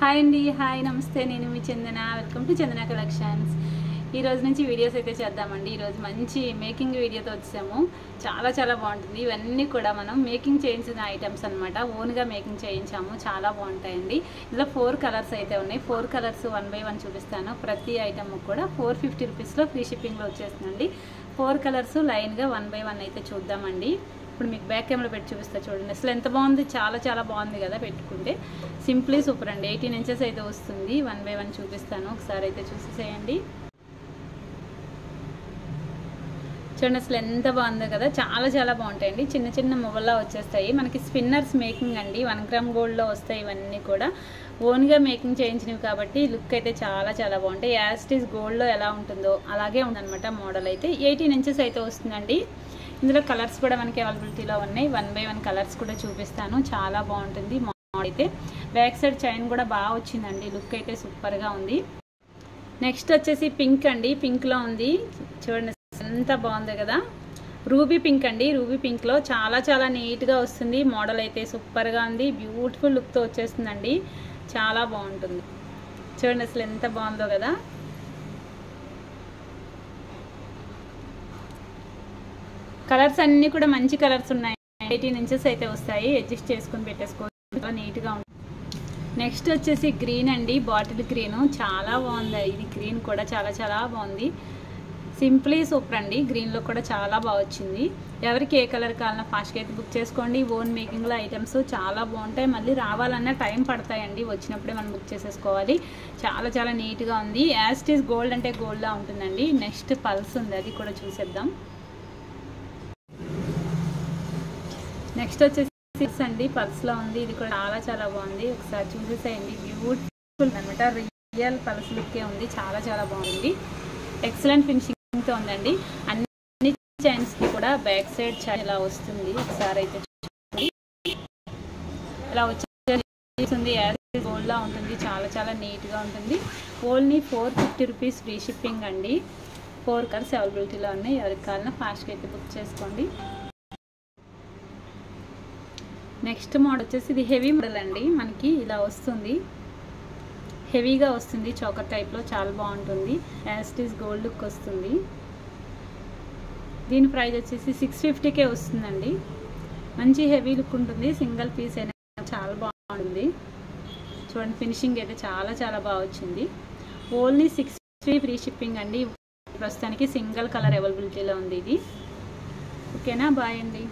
Hi అండి, hi నమస్తే. నేను మీ Chandana. Welcome to Chandana collections. ఈ రోజు నుంచి వీడియోస్ అయితే చేద్దామండి. ఈరోజు మంచి మేకింగ్ వీడియోతో వచ్చాము. చాలా చాలా బాగుంటుంది. ఇవన్నీ కూడా మనం మేకింగ్ చేయించిన ఐటమ్స్ అనమాట. ఓన్గా మేకింగ్ చేయించాము. చాలా బాగుంటాయండి. ఇందులో 4 కలర్స్ అయితే ఉన్నాయి. 4 కలర్స్ 1 by 1 చూపిస్తాను. ప్రతి ఐటమ్ కూడా 450 రూపీస్లో ఫ్రీ షిప్పింగ్లో వచ్చేస్తుందండి. 4 కలర్స్ లైన్గా 1 by 1 అయితే చూద్దామండి. ఇప్పుడు మీకు బ్యాక్ కెమెరా పెట్టి చూపిస్తా చూడండి. అసలు ఎంత బాగుంది, చాలా చాలా బాగుంది కదా పెట్టుకుంటే. సింప్లీ సూపర్ అండి. 18 ఇంచెస్ అయితే వస్తుంది. 1 by 1 చూపిస్తాను, ఒకసారి అయితే చూసేసేయండి. చూడండి అసలు ఎంత బాగుందో కదా, చాలా చాలా బాగుంటాయండి. చిన్న చిన్న మువ్వల్లా వచ్చేస్తాయి. మనకి స్పిన్నర్స్ మేకింగ్ అండి. 1 గ్రామ్ గోల్డ్లో వస్తాయి. ఇవన్నీ కూడా ఓన్గా మేకింగ్ చేయించినవి కాబట్టి లుక్ అయితే చాలా చాలా బాగుంటాయి. యాజ్ ఇట్ ఈస్ గోల్డ్లో ఎలా ఉంటుందో అలాగే ఉందన్నమాట. మోడల్ అయితే 18 ఇంచెస్ అయితే వస్తుందండి. ఇందులో కలర్స్ కూడా మనకి అవైలబిలిటీలో ఉన్నాయి. 1 by 1 కలర్స్ కూడా చూపిస్తాను. చాలా బాగుంటుంది మోడల్ అయితే. బ్యాక్ సైడ్ చైన్ కూడా బాగా వచ్చిందండి. లుక్ అయితే సూపర్గా ఉంది. నెక్స్ట్ వచ్చేసి పింక్ అండి. పింక్లో ఉంది చూడండి, ఎంత బాగుంది కదా. రూబీ పింక్ అండి. రూబీ పింక్లో చాలా చాలా నీట్గా వస్తుంది. మోడల్ అయితే సూపర్గా ఉంది. బ్యూటిఫుల్ లుక్తో వచ్చేస్తుందండి. చాలా బాగుంటుంది. చూడండి అసలు ఎంత బాగుందో కదా. కలర్స్ అన్నీ కూడా మంచి కలర్స్ ఉన్నాయి. 18 ఇంచెస్ అయితే వస్తాయి. అడ్జస్ట్ చేసుకుని పెట్టేసుకోవచ్చు. నీట్గా ఉంటుంది. నెక్స్ట్ వచ్చేసి గ్రీన్ అండి. బాటిల్ గ్రీన్ చాలా బాగుంది. ఇది గ్రీన్ కూడా చాలా చాలా బాగుంది. సింప్లీ సూపర్ అండి. గ్రీన్లో కూడా చాలా బాగా వచ్చింది. ఎవరికి ఏ కలర్ కావాలన్నా ఫాస్ట్గా అయితే బుక్ చేసుకోండి. ఓన్ మేకింగ్లో ఐటమ్స్ చాలా బాగుంటాయి. మళ్ళీ రావాలన్నా టైం పడతాయండి. వచ్చినప్పుడే మనం బుక్ చేసేసుకోవాలి. చాలా చాలా నీట్గా ఉంది. యాజ్ ఇట్ ఈస్ గోల్డ్ అంటే గోల్డ్లా ఉంటుందండి. నెక్స్ట్ పల్స్ ఉంది, అది కూడా చూసేద్దాం. నెక్స్ట్ వచ్చేసి పర్స్ అండి. పర్స్లో ఉంది. ఇది కూడా చాలా చాలా బాగుంది. ఒకసారి చూసేసేయండి. బ్యూటిఫుల్ అనమాట. రియల్ పర్స్ లుక్కే ఉంది. చాలా చాలా బాగుంది. ఎక్సలెంట్ ఫినిషింగ్తో ఉందండి. అన్ని చైన్స్కి కూడా బ్యాక్ సైడ్ చైన్ ఇలా వస్తుంది. ఒకసారి అయితే చూడండి. ఇలా వచ్చేస్తుంది. గోల్డ్లా ఉంటుంది. చాలా చాలా నీట్గా ఉంటుంది. ఓన్లీ 450 రూపీస్ ఫ్రీ షిప్పింగ్ అండి. 4 కలర్స్ అవైలబిలిటీలో ఉన్నాయి. ఎవరికి కావాలన్నా ఫాస్ట్గా అయితే బుక్ చేసుకోండి. నెక్స్ట్ మోడల్ వచ్చేసి ఇది హెవీ మోడల్ అండి. మనకి ఇలా వస్తుంది. హెవీగా వస్తుంది. చోకర్ టైప్లో చాలా బాగుంటుంది. As it is gold look వస్తుంది. దీని ప్రైస్ వచ్చేసి 650కే వస్తుందండి. మంచి హెవీ లుక్ ఉంటుంది. సింగిల్ పీస్ అయినా చాలా బాగుంటుంది. చూడండి ఫినిషింగ్ అయితే చాలా చాలా బాగా వచ్చింది. ఓన్లీ 650 ఫ్రీ షిప్పింగ్ అండి. ప్రస్తుతానికి సింగిల్ కలర్ అవైలబిలిటీలో ఉంది ఇది. ఓకేనా, బాయ్ అండి.